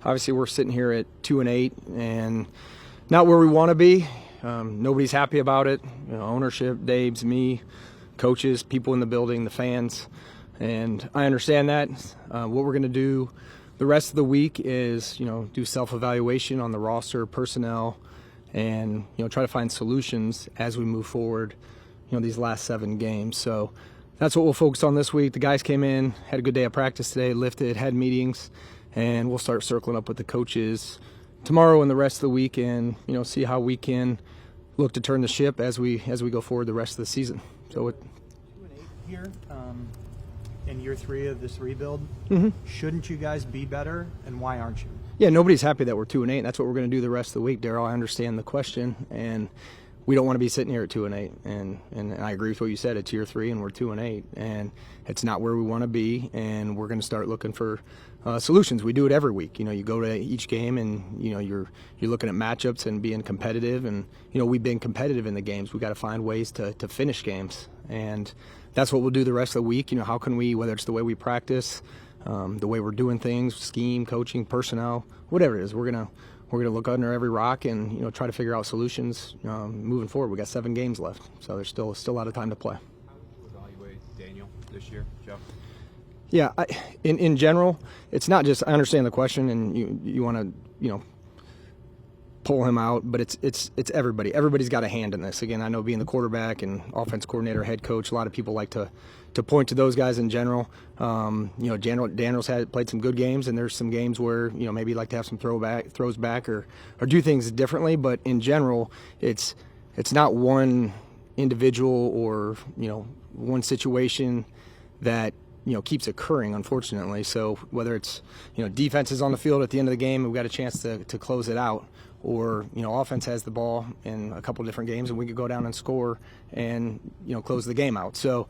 Obviously, we're sitting here at 2-8 and not where we want to be. Nobody's happy about it. Ownership, Dabes, me, coaches, people in the building, the fans, and I understand that. What we're going to do the rest of the week is, do self-evaluation on the roster, personnel, and try to find solutions as we move forward. These last 7 games. So that's what we'll focus on this week. The guys came in, had a good day of practice today, lifted, had meetings, and we'll start circling up with the coaches tomorrow and the rest of the week, and see how we can look to turn the ship as we go forward the rest of the season. So 2-8 here in year 3 of this rebuild. Shouldn't you guys be better, and why aren't you? Yeah, nobody's happy that we're 2-8. That's what we're going to do the rest of the week, Daryl. I understand the question, and we don't want to be sitting here at 2-8, and I agree with what you said. It's year 3 and we're 2-8, and it's not where we want to be, and we're going to start looking for solutions. We do it every week. You go to each game, and you're looking at matchups and being competitive, and we've been competitive in the games. We got to find ways to finish games, and that's what we'll do the rest of the week. How can we, whether it's the way we practice, the way we're doing things, scheme, coaching, personnel, whatever it is, we're gonna look under every rock and try to figure out solutions moving forward. We got 7 games left, so there's still a lot of time to play. How would you evaluate Daniel this year, Joe? Yeah, in general, it's not just, I understand the question, and you want to pull him out, but it's everybody. Everybody's got a hand in this. Again, I know being the quarterback and offense coordinator, head coach, a lot of people like to point to those guys in general. Daniel's played some good games, and there's some games where maybe like to have some throws back or do things differently. But in general, it's not one individual or one situation that keeps occurring, unfortunately. So whether it's defense is on the field at the end of the game, we've got a chance to close it out, or offense has the ball in a couple different games and we could go down and score and close the game out. So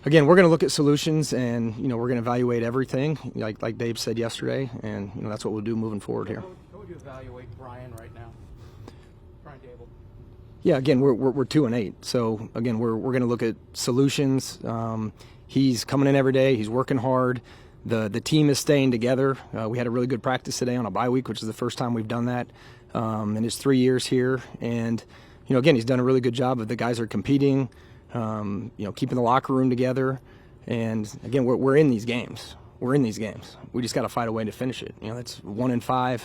again, we're going to look at solutions, and we're going to evaluate everything, like Dave said yesterday, and that's what we'll do moving forward here. How would you evaluate Brian right now? Brian Daboll. Yeah, again, we're 2-8. So again, we're going to look at solutions. He's coming in every day. He's working hard. The team is staying together. We had a really good practice today on a bye week, which is the first time we've done that in his 3 years here. And again, he's done a really good job. The guys are competing. Keeping the locker room together, and again, we're in these games. We're in these games. We just got to find a way to finish it. That's 1-5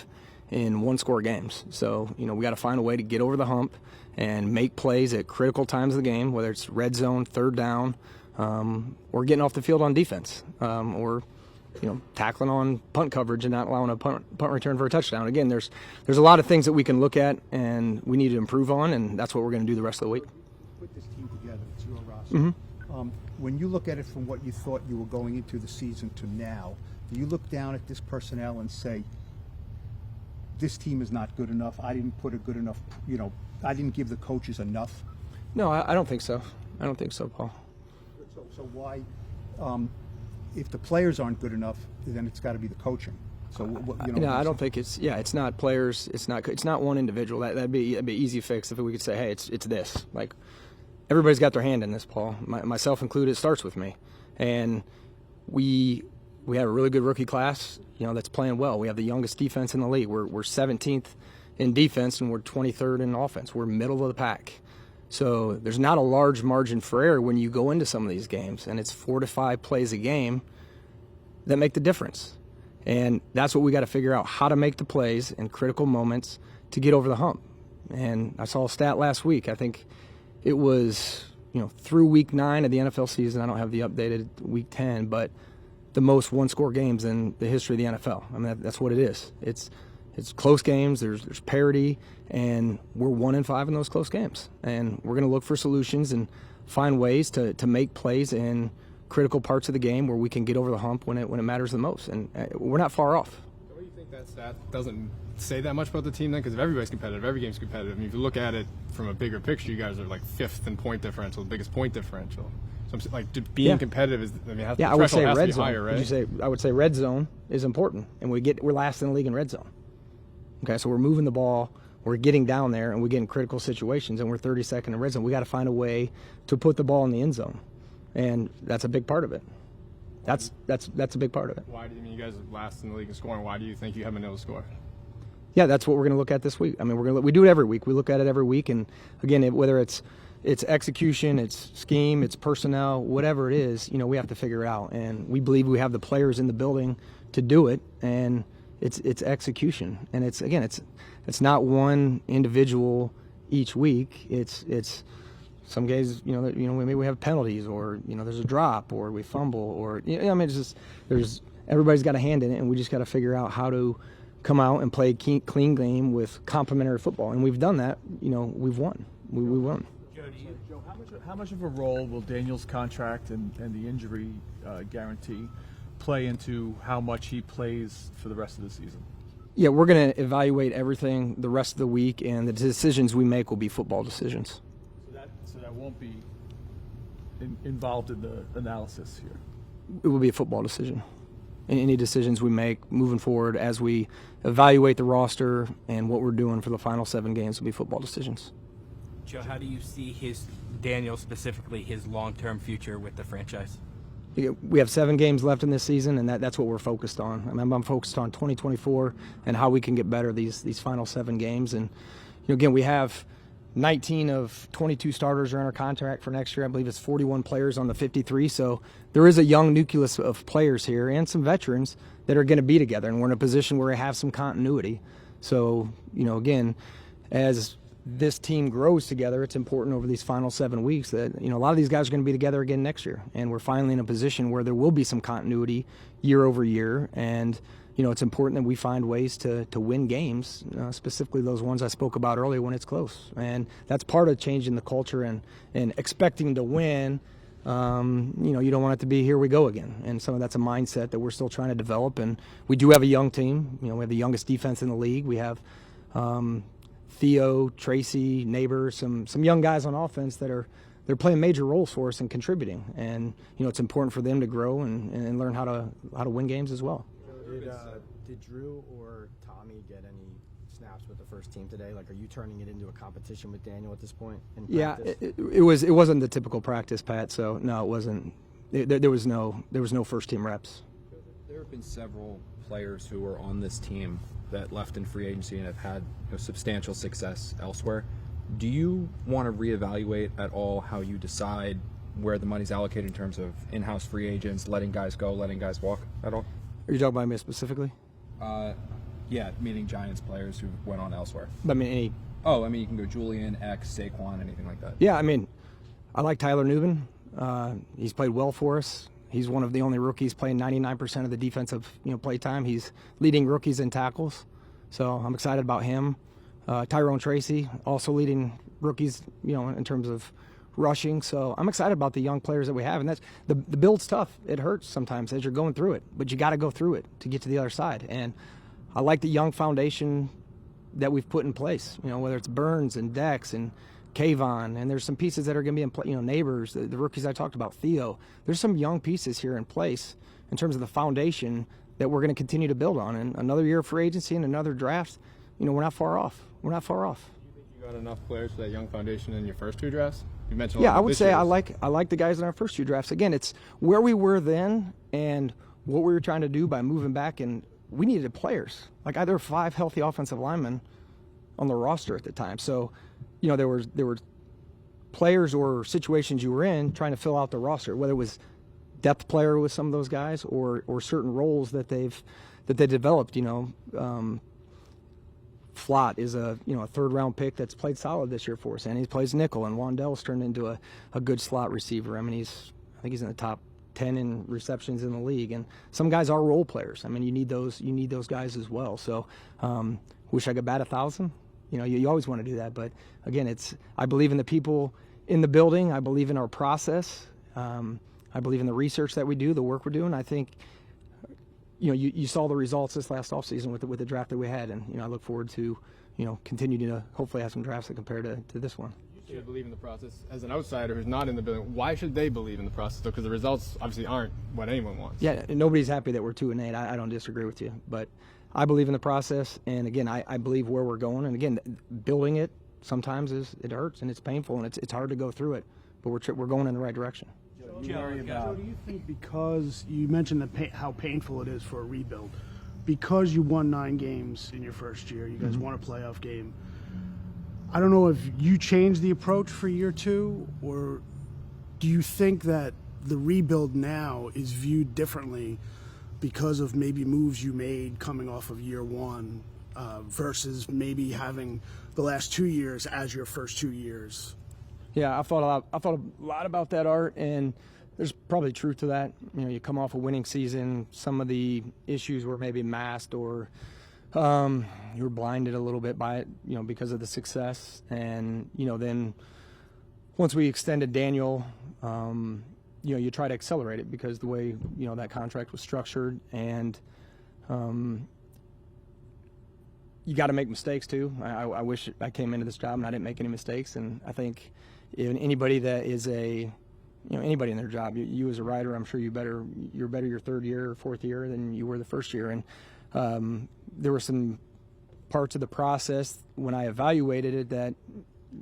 in 1-score games. So we got to find a way to get over the hump and make plays at critical times of the game, whether it's red zone, third down, or getting off the field on defense, or tackling on punt coverage and not allowing a punt return for a touchdown. Again, there's a lot of things that we can look at and we need to improve on, and that's what we're going to do the rest of the week. Put this team together. It's your roster. When you look at it from what you thought you were going into the season to now, do you look down at this personnel and say, this team is not good enough, I didn't put a good enough, I didn't give the coaches enough? No, I don't think so. I don't think so, Paul. So why, if the players aren't good enough, then it's got to be the coaching. So No, I don't think it's not players. It's not one individual. That'd be an easy fix if we could say, hey, it's this. Like, everybody's got their hand in this, Paul, myself included. It starts with me, and we have a really good rookie class, that's playing well. We have the youngest defense in the league. We're 17th in defense, and we're 23rd in offense. We're middle of the pack. So there's not a large margin for error when you go into some of these games, and it's 4 to 5 plays a game that make the difference. And that's what we got to figure out, how to make the plays in critical moments to get over the hump. And I saw a stat last week. I think it was, through week 9 of the NFL season. I don't have the updated week 10, but the most one-score games in the history of the NFL. I mean, that's what it is. It's close games. There's parity, and we're 1-5 in those close games. And we're going to look for solutions and find ways to make plays in critical parts of the game where we can get over the hump when it matters the most. And we're not far off. So what do you think that stat doesn't say that much about the team then? Because if everybody's competitive, every game's competitive. I mean, if you look at it from a bigger picture, you guys are like 5th in point differential, the biggest point differential. So I'm like, being competitive is, I mean, I would say red zone. Higher, right? I would say red zone is important, and we're last in the league in red zone. Okay, so we're moving the ball, we're getting down there, and we get in critical situations, and we're 32nd in red zone. We got to find a way to put the ball in the end zone, and that's a big part of it. That's a big part of it. Why do you mean you guys are last in the league in scoring? Why do you think you haven't been able to score? Yeah, that's what we're going to look at this week. I mean, we do it every week. We look at it every week, and again, whether it's execution, it's scheme, it's personnel, whatever it is, we have to figure it out. And we believe we have the players in the building to do it, and it's execution. And it's not one individual each week. It's some guys, maybe we have penalties, or there's a drop, or we fumble, or it's just everybody's got a hand in it, and we just got to figure out how to come out and play a clean game with complementary football. And we've done that. We've won. We won. Joe, how much of a role will Daniel's contract and the injury guarantee play into how much he plays for the rest of the season? Yeah, we're going to evaluate everything the rest of the week, and the decisions we make will be football decisions. So that won't be involved in the analysis here. It will be a football decision. Any decisions we make moving forward as we evaluate the roster and what we're doing for the final 7 games will be football decisions. Joe, how do you see Daniel specifically, his long-term future with the franchise? We have 7 games left in this season, and that's what we're focused on. I mean, I'm focused on 2024 and how we can get better these final 7 games. And again, we have 19 of 22 starters are under contract for next year. I believe it's 41 players on the 53. So there is a young nucleus of players here and some veterans that are going to be together, and we're in a position where we have some continuity. So, again, as this team grows together, it's important over these final 7 weeks that, a lot of these guys are going to be together again next year. And we're finally in a position where there will be some continuity year over year. And, it's important that we find ways to win games, specifically those ones I spoke about earlier when it's close. And that's part of changing the culture and expecting to win. You don't want it to be here we go again. And some of that's a mindset that we're still trying to develop. And we do have a young team. We have the youngest defense in the league. We have Theo, Tracy, Neighbor, some young guys on offense that they're playing major roles for us and contributing. And it's important for them to grow and learn how to win games as well. Did Drew or Tommy get any snaps with the first team today? Like, are you turning it into a competition with Daniel at this point? Yeah, it wasn't the typical practice, Pat. So no, it wasn't. There was no first team reps. There have been several players who are on this team that left in free agency and have had substantial success elsewhere. Do you want to reevaluate at all how you decide where the money's allocated in terms of in-house free agents, letting guys go, letting guys walk at all? Are you talking about me specifically? Yeah, meaning Giants players who went on elsewhere. I mean, you can go Julian, X, Saquon, anything like that. Yeah, I like Tyler Nubin. He's played well for us. He's one of the only rookies playing 99% of the defensive play time. He's leading rookies in tackles, so I'm excited about him. Tyrone Tracy also leading rookies, in terms of rushing. So I'm excited about the young players that we have, and that's the build's tough. It hurts sometimes as you're going through it, but you got to go through it to get to the other side. And I like the young foundation that we've put in place. Whether it's Burns and Dex and Kayvon, and there's some pieces that are going to be in play. Neighbors, the rookies I talked about, Theo. There's some young pieces here in place in terms of the foundation that we're going to continue to build on. And another year of free agency and another draft, we're not far off. We're not far off. Do you think you got enough players for that young foundation in your first 2 drafts? You mentioned. Yeah, I would say I like the guys in our first 2 drafts. Again, it's where we were then and what we were trying to do by moving back, and we needed players. Like, there were 5 healthy offensive linemen on the roster at the time. So, there were players or situations you were in trying to fill out the roster, whether it was depth player with some of those guys or certain roles that they developed. Flott is a 3rd-round pick that's played solid this year for us, and he plays nickel. And Wandell's turned into a good slot receiver. I think he's in the top 10 in receptions in the league. And some guys are role players. You need those guys as well. So, wish I could bat 1,000. You always want to do that, but again, I believe in the people in the building. I believe in our process. I believe in the research that we do, the work we're doing. I think. You saw the results this last offseason with the draft that we had, and I look forward to, continuing to hopefully have some drafts that compare to this one. You should believe in the process. As an outsider who's not in the building, why should they believe in the process? Because the results obviously aren't what anyone wants. Yeah, nobody's happy that we're 2-8. I don't disagree with you, but I believe in the process, and again, I believe where we're going. And again, building it sometimes it hurts and it's painful and it's hard to go through it, but we're going in the right direction. Joe, Joe, Joe, do you think because you mentioned how painful it is for a rebuild, because you won 9 games in your first year, you guys won a playoff game, I don't know if you changed the approach for year 2, or do you think that the rebuild now is viewed differently because of maybe moves you made coming off of year 1 versus maybe having the last 2 years as your first 2 years? Yeah, I thought a lot about that, Art, and there's probably truth to that. You know, you come off a winning season, some of the issues were maybe masked, or you were blinded a little bit by it, you know, because of the success. And, you know, then once we extended Daniel, you know, you try to accelerate it because the way, you know, that contract was structured, and you got to make mistakes too. I wish I came into this job and I didn't make any mistakes, and I think anybody that is anybody in their job, you as a writer, I'm sure you're better your 3rd year or 4th year than you were the 1st year. And there were some parts of the process when I evaluated it that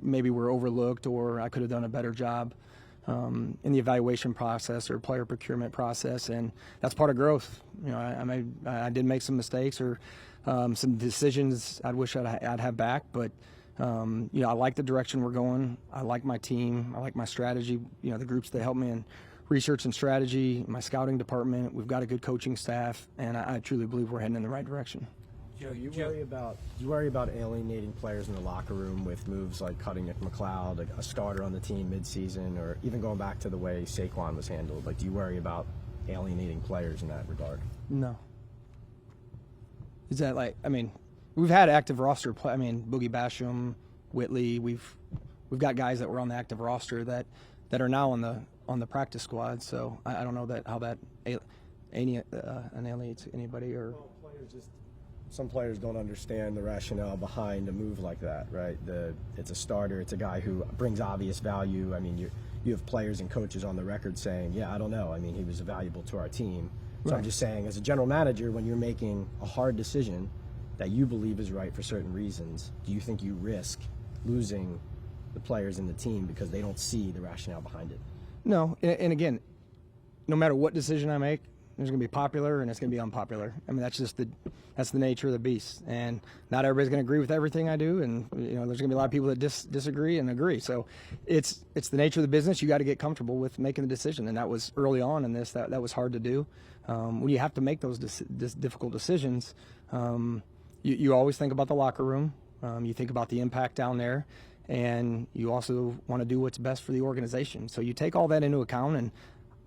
maybe were overlooked, or I could have done a better job in the evaluation process or player procurement process, and that's part of growth. You know, I did make some mistakes, or some decisions I wish I'd have back, but you know, I like the direction we're going. I like my team. I like my strategy. You know, the groups that help me in research and strategy, my scouting department. We've got a good coaching staff, and I truly believe we're heading in the right direction. Do you worry about alienating players in the locker room with moves like cutting Nick McLeod, a starter on the team midseason, or even going back to the way Saquon was handled? Like, do you worry about alienating players in that regard? No. Is that like? I mean, we've had active roster play. I mean, Boogie Basham, Whitley. We've got guys that were on the active roster that are now on the practice squad. So I don't know how that annihilates anybody, or. Well, some players don't understand the rationale behind a move like that, right? It's a starter. It's a guy who brings obvious value. I mean, you have players and coaches on the record saying, yeah, I don't know. I mean, he was valuable to our team. So I'm just saying, as a general manager, when you're making a hard decision that you believe is right for certain reasons, do you think you risk losing the players in the team because they don't see the rationale behind it? No, and again, no matter what decision I make, there's going to be popular and it's going to be unpopular. I mean, that's the nature of the beast, and not everybody's going to agree with everything I do, and you know, there's going to be a lot of people that disagree and agree. So it's the nature of the business. You got to get comfortable with making the decision, and that was early on in this. That was hard to do. When you have to make those difficult decisions, you always think about the locker room. You think about the impact down there, and you also want to do what's best for the organization. So you take all that into account, and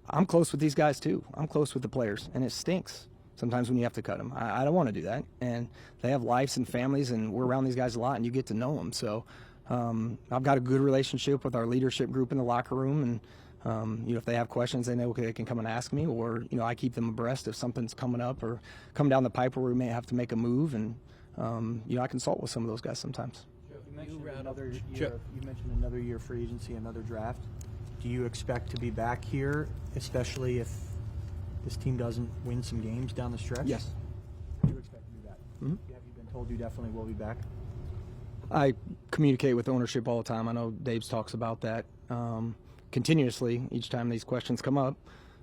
I'm close with these guys too. I'm close with the players, and it stinks sometimes when you have to cut them. I don't want to do that, and they have lives and families, and we're around these guys a lot, and you get to know them. So I've got a good relationship with our leadership group in the locker room, and you know, if they have questions, they know they can come and ask me, or you know, I keep them abreast if something's coming up or coming down the pipe where we may have to make a move, and you know, I consult with some of those guys sometimes. You mentioned another year free agency, another draft. Do you expect to be back here, especially if this team doesn't win some games down the stretch? Yes. Do you expect to be back? Mm-hmm. Have you been told you definitely will be back? I communicate with ownership all the time. I know Dave's talks about that continuously each time these questions come up,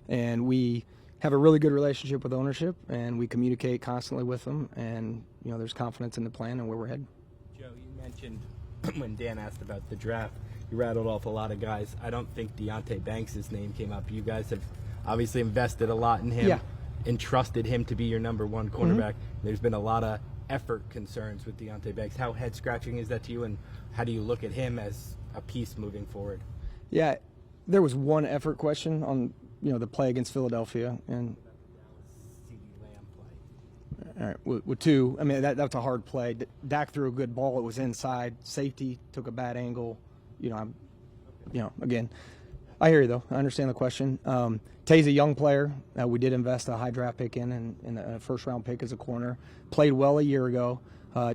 and we have a really good relationship with ownership, and we communicate constantly with them, and you know, there's confidence in the plan and where we're headed. Joe, you mentioned when Dan asked about the draft, you rattled off a lot of guys. I don't think Deonte Banks' name came up. You guys have obviously invested a lot in him, entrusted him to be your number one cornerback. Mm-hmm. There's been a lot of effort concerns with Deonte Banks. How head-scratching is that to you, and how do you look at him as a piece moving forward? Yeah, there was one effort question on, you know, the play against Philadelphia, and all right, with two, I mean, that's a hard play. Dak threw a good ball. It was inside. Safety took a bad angle. You know, again, I hear you, though. I understand the question. Tay's a young player. We did invest a high draft pick in a first-round pick as a corner. Played well a year ago.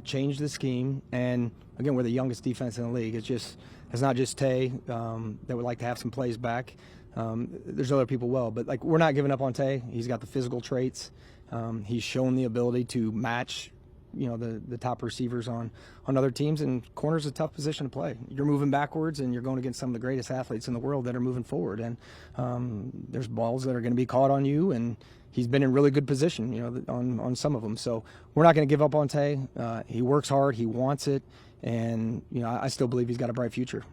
Changed the scheme. And, again, we're the youngest defense in the league. It's not just Tay that would like to have some plays back. There's other people but, we're not giving up on Tay. He's got the physical traits. He's shown the ability to match the top receivers on other teams, and corner's a tough position to play. You're moving backwards, and you're going against some of the greatest athletes in the world that are moving forward, and there's balls that are going to be caught on you, and he's been in really good position, on some of them. So we're not going to give up on Tay. He works hard, he wants it, and I still believe he's got a bright future.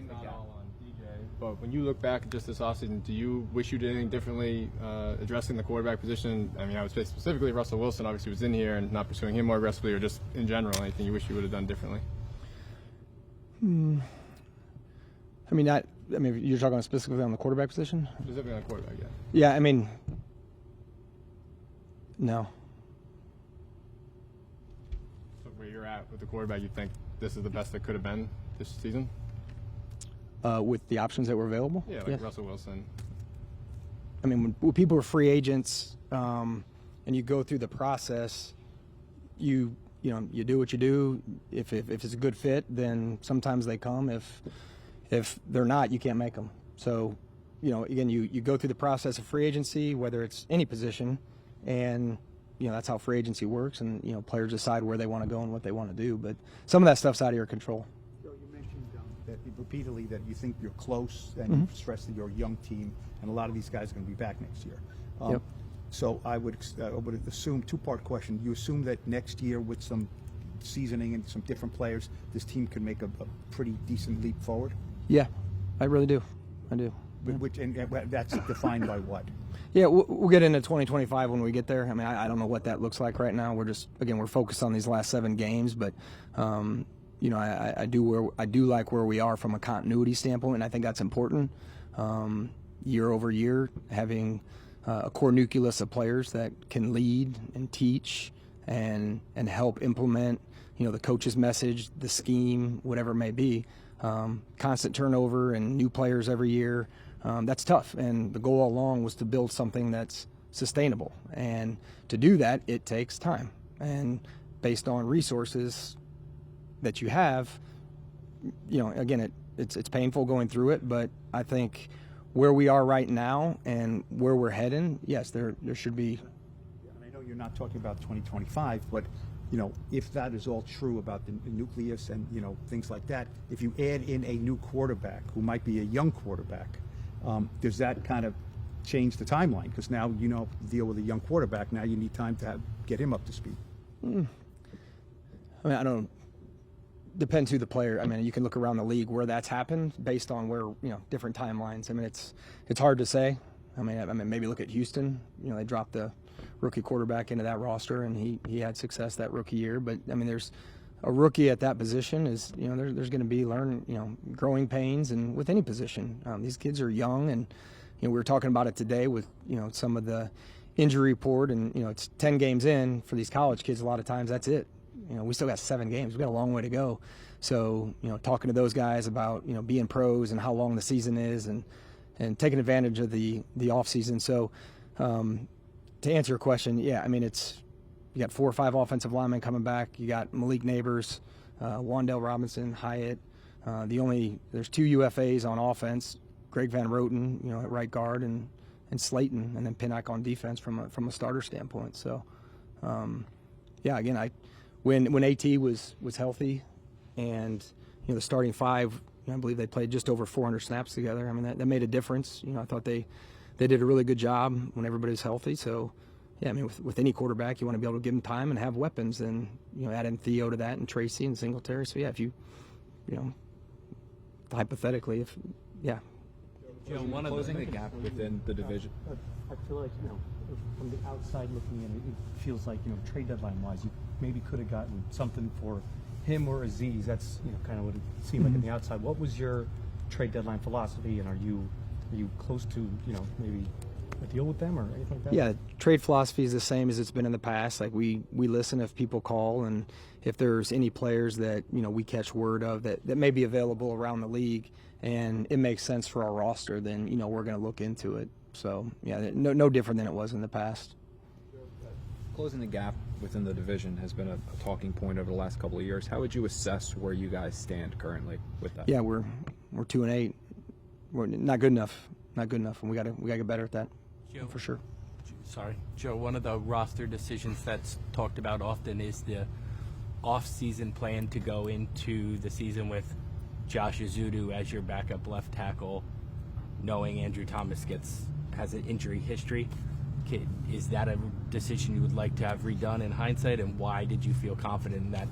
Not all on DJ, but when you look back at just this offseason, do you wish you did anything differently addressing the quarterback position? I mean, I would say specifically Russell Wilson obviously was in here and not pursuing him more aggressively, or just in general, anything you wish you would have done differently? I mean, you're talking specifically on the quarterback position? Specifically on the quarterback, yeah. Yeah, I mean, no. So where you're at with the quarterback, you think this is the best that could have been this season? With the options that were available? Yeah, like yes. Russell Wilson. I mean, when people are free agents and you go through the process, you do what you do. If it's a good fit, then sometimes they come. If they're not, you can't make them. So, again, you go through the process of free agency, whether it's any position, and that's how free agency works. And players decide where they want to go and what they want to do. But some of that stuff's out of your control. You mentioned that repeatedly that you think you're close, and you've stressed that you're a young team, and a lot of these guys are going to be back next year. Yep. So I would assume, two-part question. You assume that next year with some seasoning and some different players, this team can make a pretty decent leap forward? Yeah, I really do. I do. Which, and that's defined by what? Yeah, we'll get into 2025 when we get there. I mean, I don't know what that looks like right now. We're focused on these last 7 games, but I do like where we are from a continuity standpoint, and I think that's important. Year over year, having a core nucleus of players that can lead and teach and help implement, the coach's message, the scheme, whatever it may be. Constant turnover and new players every year. That's tough, and the goal all along was to build something that's sustainable. And to do that, it takes time. And based on resources that you have, again, it's painful going through it, but I think where we are right now and where we're heading, yes, there should be. And I know you're not talking about 2025, but if that is all true about the nucleus and things like that, if you add in a new quarterback who might be a young quarterback, does that kind of change the timeline? Because now deal with a young quarterback. Now you need time to get him up to speed. I mean, I don't. Depends who the player. I mean, you can look around the league where that's happened based on where different timelines. I mean, it's hard to say. I mean, maybe look at Houston. They dropped the rookie quarterback into that roster, and he had success that rookie year. But I mean, there's a rookie at that position is there's going to be growing pains, and with any position, these kids are young, and we were talking about it today with some of the injury report, and it's 10 games in for these college kids. A lot of times that's it. We still got 7 games. We've got a long way to go. So, talking to those guys about, being pros and how long the season is and taking advantage of the off season. So, to answer your question, yeah, I mean, you got 4 or 5 offensive linemen coming back. You got Malik Neighbors, Wandale Robinson, Hyatt. There's 2 UFAs on offense, Greg Van Roten, at right guard, and Slayton, and then Pinnock on defense from a starter standpoint. So, yeah, again, when AT was healthy, and the starting 5, I believe they played just over 400 snaps together. I mean, that made a difference. I thought they did a really good job when everybody's healthy. So, yeah, I mean, with any quarterback, you want to be able to give them time and have weapons, and add in Theo to that, and Tracy and Singletary. So, yeah, if you hypothetically, yeah. Closing the gap within the division. I feel like, from the outside looking in, it feels like, trade deadline-wise, you maybe could have gotten something for him or Aziz. That's, kind of what it seemed like on the outside. What was your trade deadline philosophy, and are you close to, maybe a deal with them or anything like that? Yeah, trade philosophy is the same as it's been in the past. Like, we listen if people call, and if there's any players that, we catch word of that may be available around the league and it makes sense for our roster, then, we're going to look into it. So, yeah, no different than it was in the past. Closing the gap within the division has been a talking point over the last couple of years. How would you assess where you guys stand currently with that? Yeah, we're 2-8. We're not good enough. Not good enough, and we got to get better at that, for sure. Sorry, Joe, one of the roster decisions that's talked about often is the off-season plan to go into the season with Josh Azudu as your backup left tackle, knowing Andrew Thomas has an injury history. Is that a decision you would like to have redone in hindsight, and why did you feel confident in that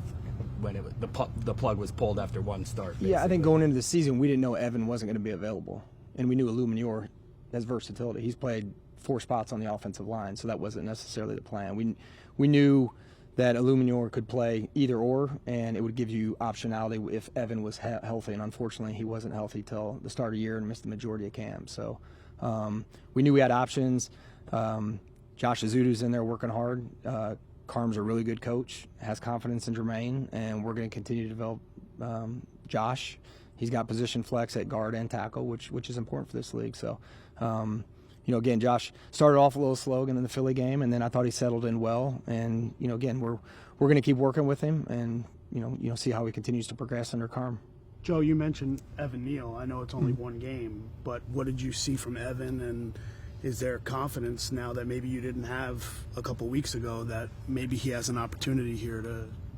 when the plug was pulled after one start? Basically? Yeah, I think going into the season, we didn't know Evan wasn't going to be available, and we knew Illuminor has versatility. He's played 4 spots on the offensive line, so that wasn't necessarily the plan. We knew that Illuminor could play either or, and it would give you optionality if Evan was healthy, and unfortunately he wasn't healthy till the start of the year and missed the majority of camp. So we knew we had options. Josh Azudu's in there working hard. Carm's a really good coach, has confidence in Jermaine, and we're going to continue to develop Josh. He's got position flex at guard and tackle, which is important for this league. So, again, Josh started off a little slow in the Philly game, and then I thought he settled in well. And again, we're going to keep working with him, and see how he continues to progress under Carm. Joe, you mentioned Evan Neal. I know it's only one game, but what did you see from Evan, and is there confidence now that maybe you didn't have a couple weeks ago that maybe he has an opportunity here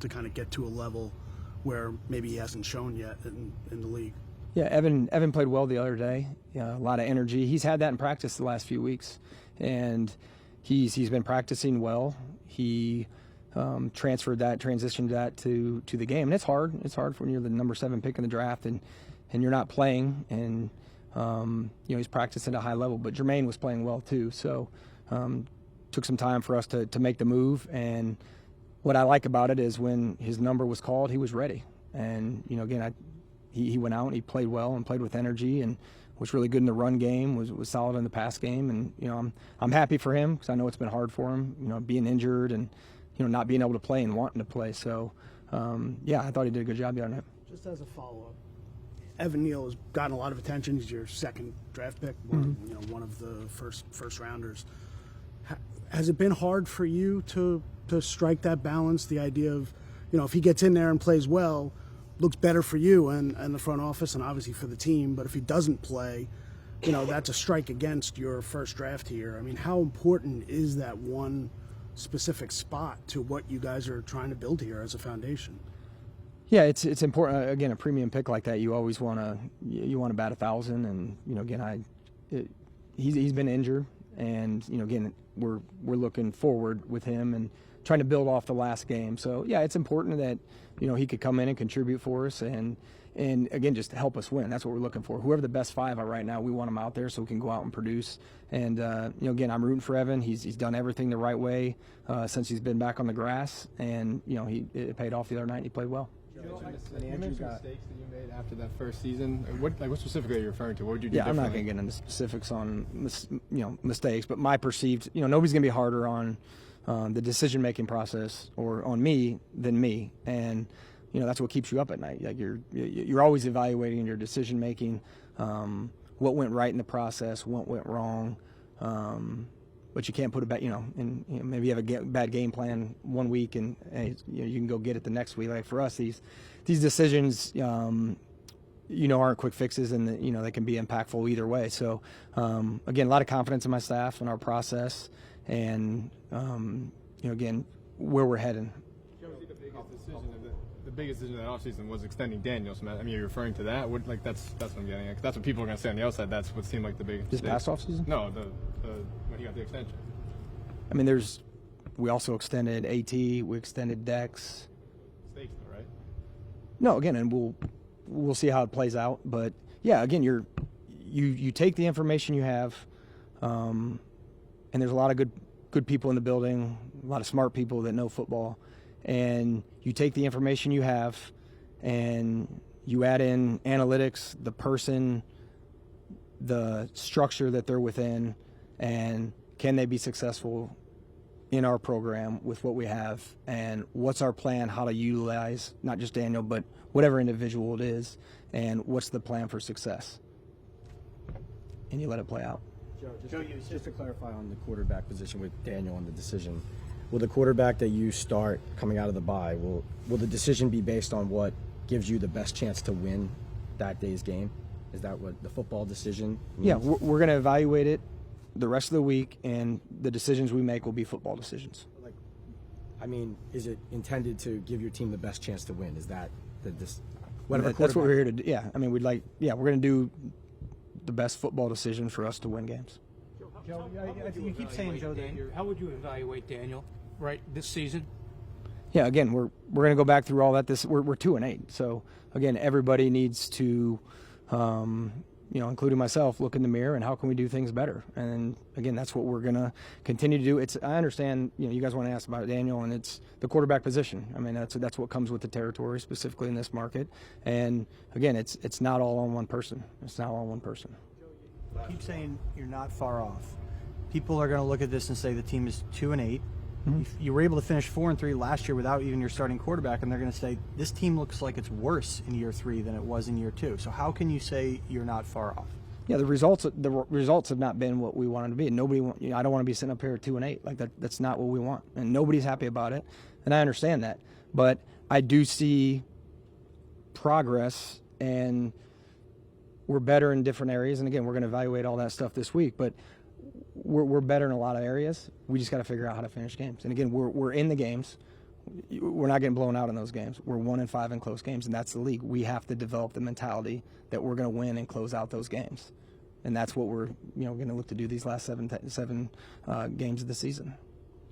to kind of get to a level where maybe he hasn't shown yet in the league? Yeah, Evan played well the other day. A lot of energy. He's had that in practice the last few weeks, and he's been practicing well. He transitioned that to the game, and it's hard. It's hard when you're the number 7 pick in the draft and you're not playing, and he's practicing at a high level. But Jermaine was playing well too, so took some time for us to make the move. And what I like about it is when his number was called, he was ready. And again, he went out and he played well and played with energy and was really good in the run game, was solid in the pass game. And I'm happy for him because I know it's been hard for him, being injured and not being able to play and wanting to play. So I thought he did a good job the other night. Just as a follow-up, Evan Neal has gotten a lot of attention. He's your second draft pick, one of the first rounders. Has it been hard for you to strike that balance? The idea of, if he gets in there and plays well, looks better for you and the front office and obviously for the team. But if he doesn't play, that's a strike against your first draft here. I mean, how important is that one specific spot to what you guys are trying to build here as a foundation? Yeah, it's important. Again, a premium pick like that, you always want to bat 1,000. And again, he's been injured, and again, we're looking forward with him and trying to build off the last game. So yeah, it's important that he could come in and contribute for us, and again, just help us win. That's what we're looking for. Whoever the best 5 are right now, we want them out there so we can go out and produce. And again, I'm rooting for Evan. He's done everything the right way since he's been back on the grass, and it paid off the other night. And he played well. You mentioned mistakes that you made after that first season. What specifically are you referring to? What would you do? Yeah, I'm not going to get into specifics on mistakes, but my perceived, nobody's going to be harder on the decision-making process or on me than me, and that's what keeps you up at night. Like you're always evaluating your decision-making, what went right in the process, what went wrong. But you can't put it back, and maybe you have a bad game plan one week and you can go get it the next week. Like for us, these decisions, aren't quick fixes, and they can be impactful either way. So again, a lot of confidence in my staff and our process, and again, where we're heading. The biggest decision of that offseason was extending Daniels. I mean, you're referring to that? That's what I'm getting at. That's what people are going to say on the outside. That's what seemed like the biggest. This past offseason? No, when he got the extension. I mean, we also extended AT. We extended Dex. Mistakes, though, right? No, again, and we'll see how it plays out. But yeah, again, you take the information you have, and there's a lot of good people in the building, a lot of smart people that know football. And you take the information you have and you add in analytics, the person, the structure that they're within, and can they be successful in our program with what we have, and what's our plan, how to utilize not just Daniel, but whatever individual it is, and what's the plan for success. And you let it play out. Joe, just to clarify on the quarterback position with Daniel and the decision. Will the quarterback that you start coming out of the bye, will the decision be based on what gives you the best chance to win that day's game? Is that what the football decision means? Yeah, we're going to evaluate it the rest of the week, and the decisions we make will be football decisions. Like, I mean, is it intended to give your team the best chance to win? Is that this? Whatever. That's what we're here to do. Yeah, I mean, we're going to do the best football decision for us to win games. Joe, you keep saying, Joe, that how would you evaluate Daniel this season? Yeah, again, we're going to go back through all that. We're 2-8, so again, everybody needs to, including myself, look in the mirror and how can we do things better. And again, that's what we're going to continue to do. I understand, you guys want to ask about Daniel, and it's the quarterback position. I mean, that's what comes with the territory, specifically in this market. And again, it's not all on one person. It's not all on one person. You keep saying you're not far off. People are going to look at this and say the team is 2-8. You were able to finish 4-3 last year without even your starting quarterback, and they're going to say this team looks like it's worse in year 3 than it was in year 2. So how can you say you're not far off? Yeah, the results have not been what we wanted to be. I don't want to be sitting up here at 2-8. Like that's not what we want, and nobody's happy about it. And I understand that, but I do see progress, and we're better in different areas. And again, we're going to evaluate all that stuff this week, but we're better in a lot of areas. We just got to figure out how to finish games. And again, we're in the games. We're not getting blown out in those games. We're 1-5 in close games, and that's the league. We have to develop the mentality that we're going to win and close out those games, and that's what we're going to look to do these last seven games of the season.